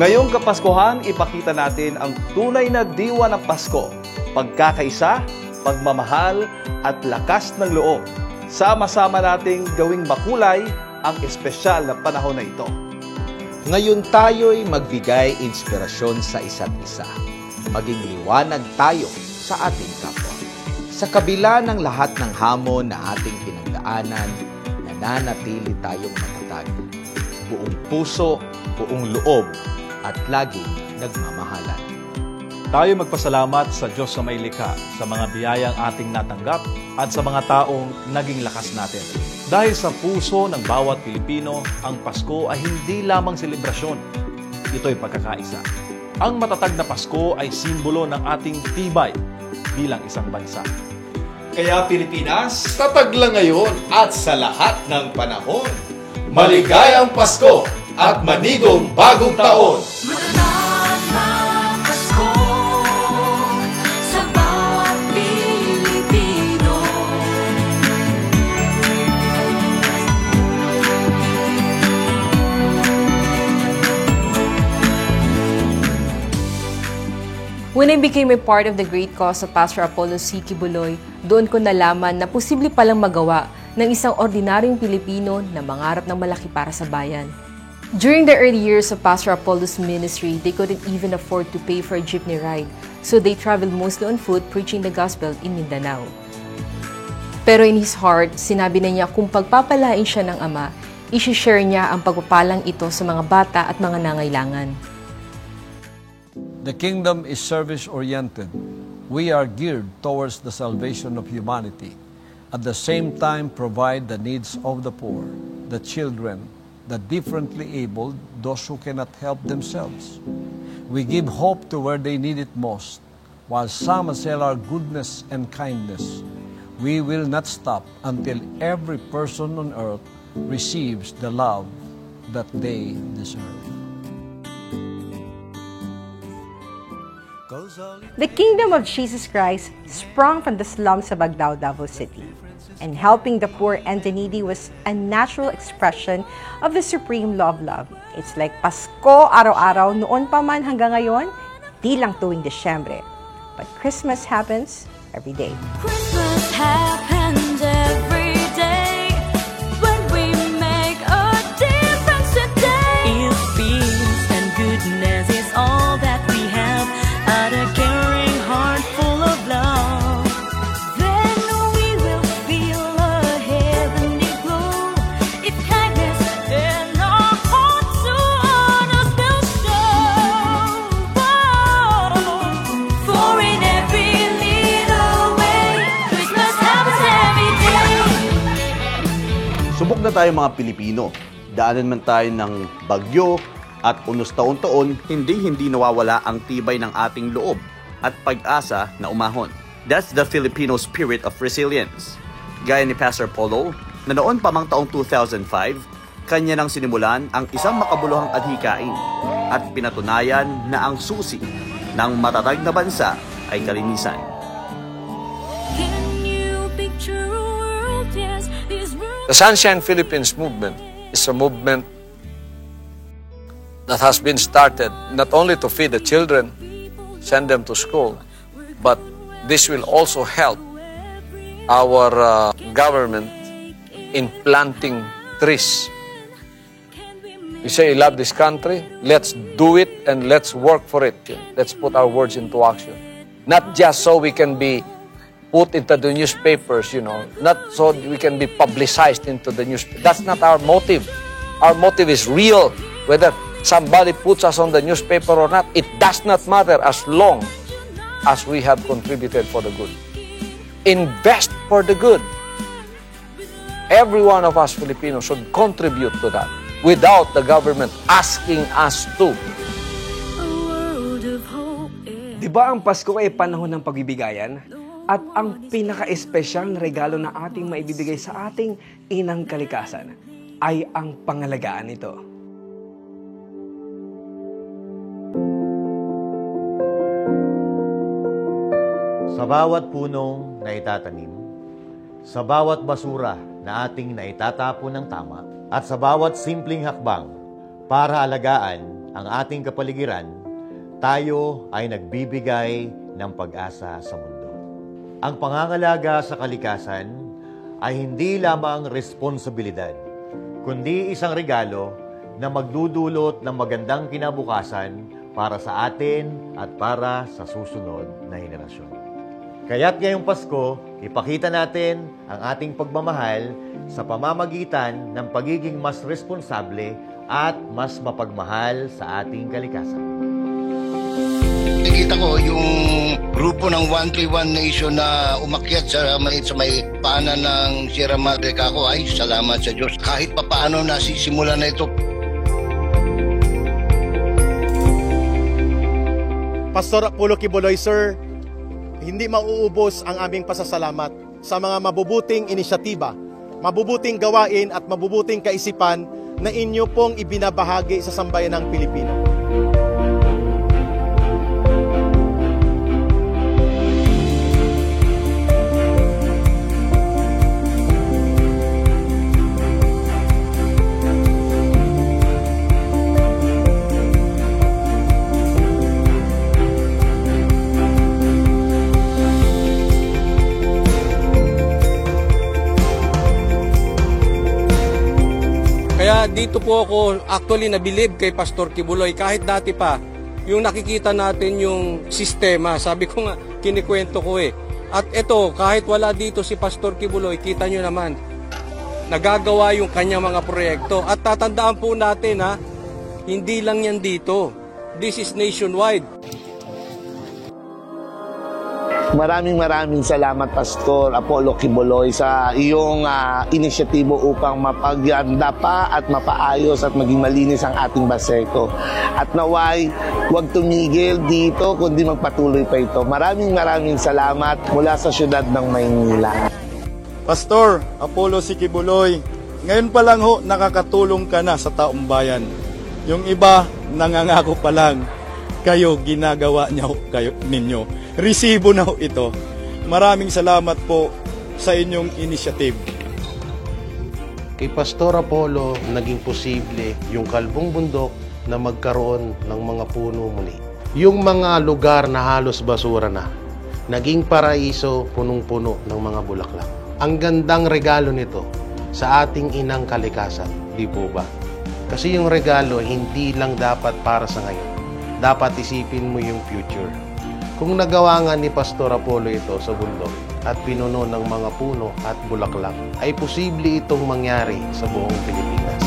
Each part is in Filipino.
Ngayong Kapaskuhan, ipakita natin ang tunay na diwa ng Pasko, pagkakaisa, pagmamahal, at lakas ng loob. Sama-sama nating gawing makulay ang espesyal na panahon na ito. Ngayon tayo'y magbigay inspirasyon sa isa't isa. Maging liwanag tayo sa ating kapwa. Sa kabila ng lahat ng hamon na ating pinagdaanan, nananatili tayong matatag. Buong puso, buong loob, at laging nagmamahalan. Tayo magpasalamat sa Diyos sa may likha, sa mga biyayang ating natanggap, at sa mga taong naging lakas natin. Dahil sa puso ng bawat Pilipino, ang Pasko ay hindi lamang selebrasyon. Ito'y pagkakaisa. Ang matatag na Pasko ay simbolo ng ating tibay bilang isang bansa. Kaya Pilipinas, tatag lang ngayon at sa lahat ng panahon. Maligayang Pasko at manigong bagong taon! When I became a part of the great cause of Pastor Apollo C. Kibuloy, doon ko nalaman na posible palang magawa ng isang ordinaryong Pilipino na mangarap ng malaki para sa bayan. During the early years of Pastor Apollo's ministry, they couldn't even afford to pay for a jeepney ride, so they traveled mostly on foot preaching the gospel in Mindanao. Pero in his heart, sinabi na niya kung pagpapalain siya ng Ama, isi-share niya ang pagpapalang ito sa mga bata at mga nangailangan. The kingdom is service-oriented. We are geared towards the salvation of humanity. At the same time, provide the needs of the poor, the children, the differently abled, those who cannot help themselves. We give hope to where they need it most. While some assail our goodness and kindness, we will not stop until every person on earth receives the love that they deserve. The kingdom of Jesus Christ sprung from the slums of Agdao, Davao City, and helping the poor and the needy was a natural expression of the supreme law of love. It's like Pasko araw-araw noon pa man hanggang ngayon, di lang tuwing Desyembre. But Christmas happens every day. Christmas happens every day when we make a difference today. If peace and goodness is all that we have, at a caring heart full of love, then we will feel a heavenly glow. If kindness in our hearts to others will show. For in every little way, Christmas happens every day. Subok na tayo mga Pilipino. Daanan man tayo ng bagyo, at unos taon-taon, hindi nawawala ang tibay ng ating loob at pag-asa na umahon. That's the Filipino spirit of resilience. Gaya ni Pastor Apollo, na noon pa mang taong 2005, kanya nang sinimulan ang isang makabuluhang adhikain at pinatunayan na ang susi ng matatag na bansa ay kalinisan. The Sunshine Philippines movement is a movement that has been started not only to feed the children, send them to school, but this will also help our government in planting trees. We say, you love this country, let's do it and let's work for it. Let's put our words into action. Not just so we can be put into the newspapers, not so we can be publicized into the newspaper. That's not our motive. Our motive is real, whether somebody puts us on the newspaper or not, it does not matter as long as we have contributed for the good. Invest for the good. Every one of us Filipinos should contribute to that without the government asking us to. Di ba ang Pasko ay panahon ng pagbibigayan? At ang pinaka-espesyal na regalo na ating maibibigay sa ating inang kalikasan ay ang pangalagaan nito. Sa bawat punong na itatanim, sa bawat basura na ating naitatapon ng tama, at sa bawat simpleng hakbang para alagaan ang ating kapaligiran, tayo ay nagbibigay ng pag-asa sa mundo. Ang pangangalaga sa kalikasan ay hindi lamang responsibilidad, kundi isang regalo na magdudulot ng magandang kinabukasan para sa atin at para sa susunod na henerasyon. Kaya't ngayong Pasko, ipakita natin ang ating pagmamahal sa pamamagitan ng pagiging mas responsable at mas mapagmahal sa ating kalikasan. Nakikita ko yung grupo ng 131 Nation na umakyat sa may paanan ng Sierra Madre Kako. Ay, salamat sa Diyos. Kahit papaano nasisimula na ito. Pastor Apollo Kibuloy, sir, hindi mauubos ang aming pasasalamat sa mga mabubuting inisyatiba, mabubuting gawain at mabubuting kaisipan na inyo pong ibinabahagi sa sambayanang Pilipino. Kaya dito po ako actually nabilib kay Pastor Kibuloy. Kahit dati pa, yung nakikita natin yung sistema, sabi ko nga, kinikwento ko eh. At ito, kahit wala dito si Pastor Kibuloy, kita nyo naman, nagagawa yung kanyang mga proyekto. At tatandaan po natin ha, hindi lang yan dito. This is nationwide. Maraming salamat Pastor Apollo Kibuloy sa iyong inisyatibo upang mapaganda pa at mapaayos at maging malinis ang ating Baseco. At naway, huwag tumigil dito kundi magpatuloy pa ito. Maraming salamat mula sa syudad ng Maynila. Pastor Apollo Kibuloy, ngayon pa lang ho nakakatulong ka na sa taong bayan. Yung iba nangangako pa lang, kayo ginagawa niya ho, ninyo. Resibo na ho ito. Maraming salamat po sa inyong initiative. Kay Pastor Apollo, naging posible yung kalbong bundok na magkaroon ng mga puno muli. Yung mga lugar na halos basura na, naging paraiso punong-puno ng mga bulaklak. Ang gandang regalo nito sa ating inang kalikasan, di po ba? Kasi yung regalo hindi lang dapat para sa ngayon. Dapat isipin mo yung future. Kung nagawa nga ni Pastor Apollo ito sa bundok at pinuno ng mga puno at bulaklak, ay posible itong mangyari sa buong Pilipinas.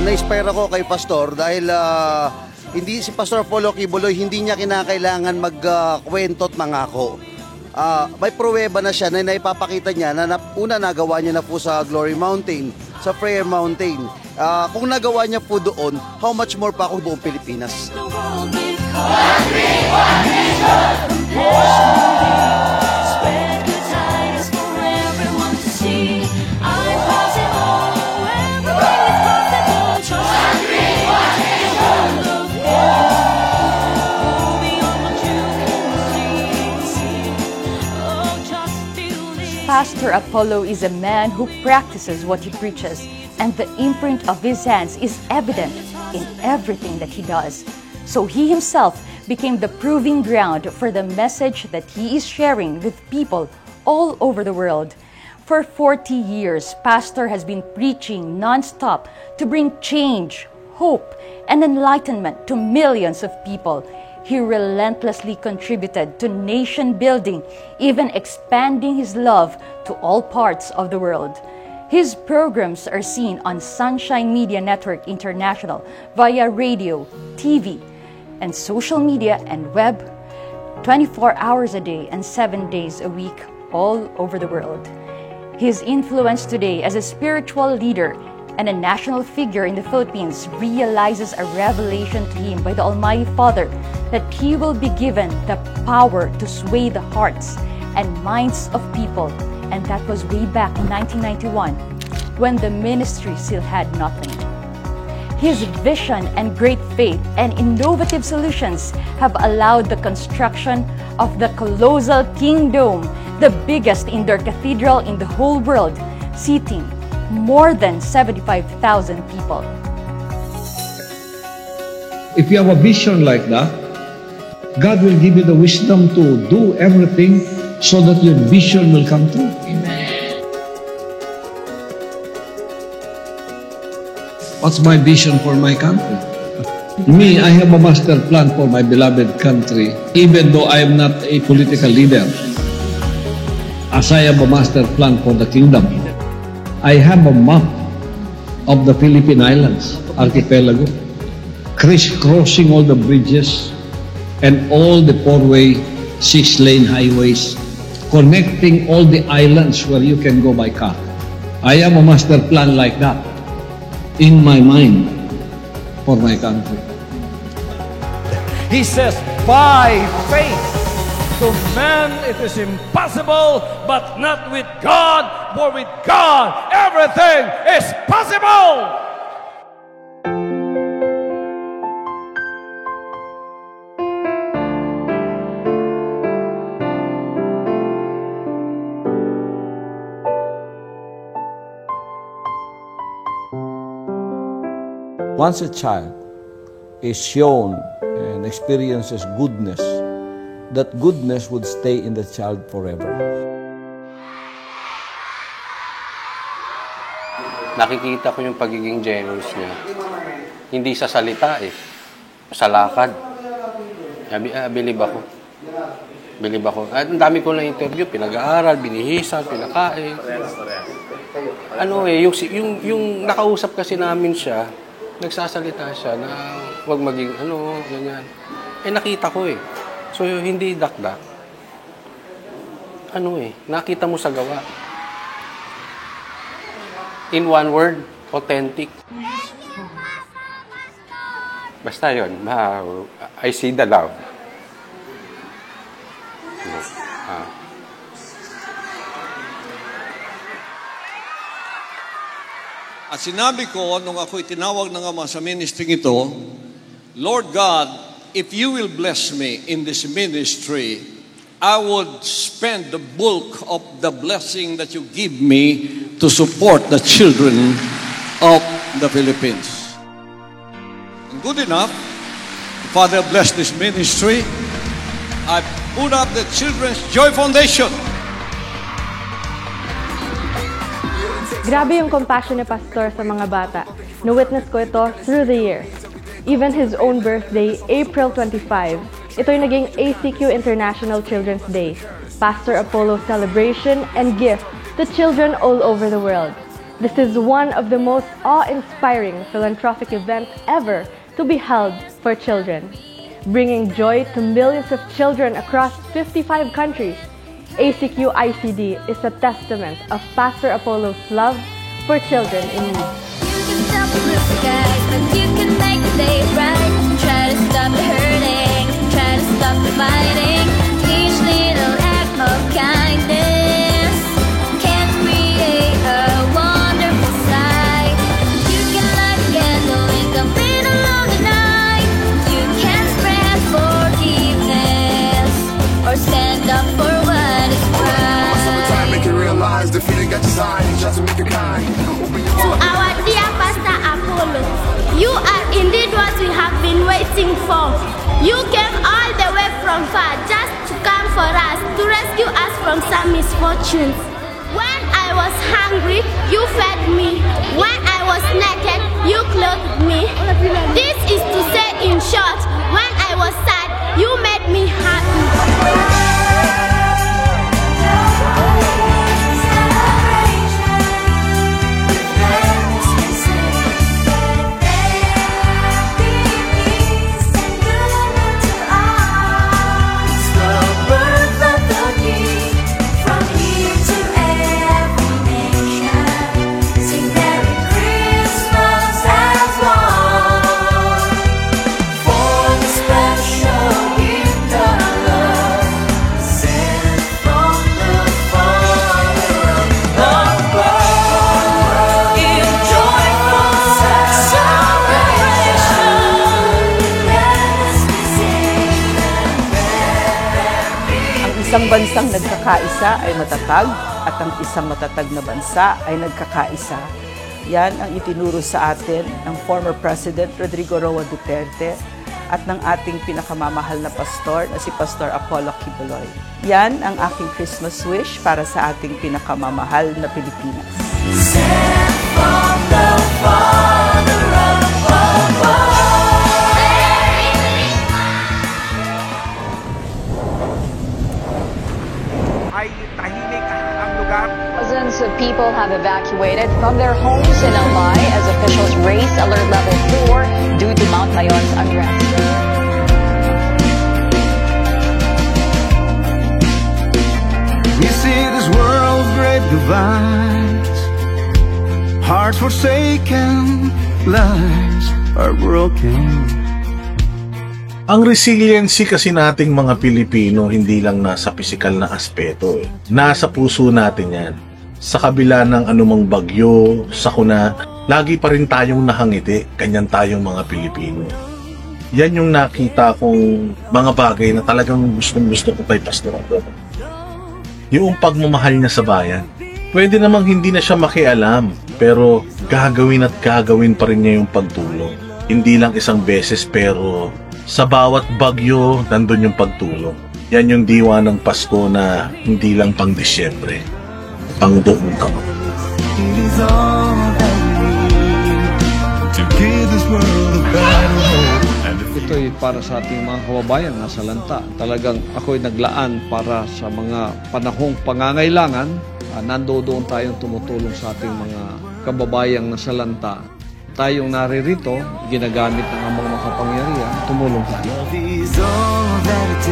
Na-inspire ako kay Pastor dahil hindi si Pastor Apollo Kibuloy, hindi niya kinakailangan magkwento at mangako. May pruweba na siya na naipapakita niya na una nagawa niya na po sa Glory Mountain, sa Prayer Mountain. Kung nagawa niya po doon, how much more pa ako buong Pilipinas? Pastor Apollo is a man who practices what he preaches, and the imprint of his hands is evident in everything that he does. So he himself became the proving ground for the message that he is sharing with people all over the world. For 40 years, Pastor has been preaching non-stop to bring change, hope, and enlightenment to millions of people. He relentlessly contributed to nation building, even expanding his love to all parts of the world. His programs are seen on Sunshine Media Network International via radio, TV, and social media and web 24 hours a day and 7 days a week all over the world. His influence today as a spiritual leader and a national figure in the Philippines realizes a revelation to him by the Almighty Father that he will be given the power to sway the hearts and minds of people. And that was way back in 1991 when the ministry still had nothing. His vision and great faith and innovative solutions have allowed the construction of the colossal King Dome, the biggest indoor cathedral in the whole world, seating more than 75,000 people. If you have a vision like that, God will give you the wisdom to do everything so that your vision will come true. Amen. What's my vision for my country? Me, I have a master plan for my beloved country, even though I am not a political leader. As I have a master plan for the kingdom, I have a map of the Philippine Islands, archipelago, crisscrossing all the bridges and all the four-way, six-lane highways, connecting all the islands where you can go by car. I have a master plan like that in my mind for my country. He says, by faith. To man it is impossible, but not with God, for with God everything is possible. Once a child is shown and experiences goodness, that goodness would stay in the child forever. Nakikita ko yung pagiging generous niya. Hindi sa salita sa lakad. Bilib ako. Bilib ako. At ang dami ko na interview, pinag-aaral, binihisan, pinakain. Yung nakausap kasi namin siya, nagsasalita siya na huwag maging ganyan. Nakita ko So, hindi dakdak. Nakita mo sa gawa. In one word, authentic. Basta yun. I see the love. At sinabi ko, nung ako'y tinawag ng Ama sa ministry ito, Lord God, if you will bless me in this ministry, I would spend the bulk of the blessing that you give me to support the children of the Philippines. And good enough, the Father blessed this ministry. I put up the Children's Joy Foundation. Grabe yung compassion ni Pastor sa mga bata. Na-witness ko ito through the years. Even his own birthday, April 25, ito'y naging ACQ International Children's Day, Pastor Apollo celebration and gift to children all over the world. This is one of the most awe-inspiring philanthropic events ever to be held for children. Bringing joy to millions of children across 55 countries, ACQ ICD is a testament of Pastor Apollo's love for children in need. You can make the day right. Try to stop the hurting, try to stop the fighting. Each little act of kindness can create a wonderful sight. You can light a candle and complete along the night. You can spread forgiveness or stand up for what is right. Summertime make you realize the feeling got your side, just to make you kind. To our dear Pastor Apollo, you are indeed what we have been waiting for. You came all the way from far just to come for us, to rescue us from some misfortunes. When I was hungry, you fed me. When I was naked, you clothed me. This is to say in short, when I was sad, you made me happy. Isang bansang nagkakaisa ay matatag at ang isang matatag na bansa ay nagkakaisa Yan ang itinuro sa atin ng former President Rodrigo Roa Duterte at ng ating pinakamamahal na pastor na si Pastor Apollo Kibuloy. Yan ang aking Christmas wish para sa ating pinakamamahal na Pilipinas. Ay tahimik ang lugar. Thousands of people have evacuated from their homes in Albay as officials raise alert level 4 due to Mount Mayon's unrest. We see this world's great divides, hearts forsaken, lives are broken. Ang resiliency kasi nating mga Pilipino hindi lang nasa pisikal na aspeto. Nasa puso natin yan. Sa kabila ng anumang bagyo, sakuna, lagi pa rin tayong nakangiti, ganyan tayong mga Pilipino. Yan yung nakita kong mga bagay na talagang gustong-gusto ko kay Pastor Apollo. Yung pagmamahal niya sa bayan. Pwede namang hindi na siya makialam, pero gagawin at gagawin pa rin niya yung pagtulong. Hindi lang isang beses, pero sa bawat bagyo, nandun yung pagtulong. Yan yung diwa ng Pasko na hindi lang pang Disyembre, pang buong taon. It is all that we need to give this world a better hope. Ito'y para sa ating mga kababayan nasa lanta. Talagang ako'y naglaan para sa mga panahong pangangailangan. Nandoon tayong tumutulong sa ating mga kababayang nasa lanta. Tayong naririto, ginagamit ng amang makapangyarihan, tumulong tayo. Love is all that it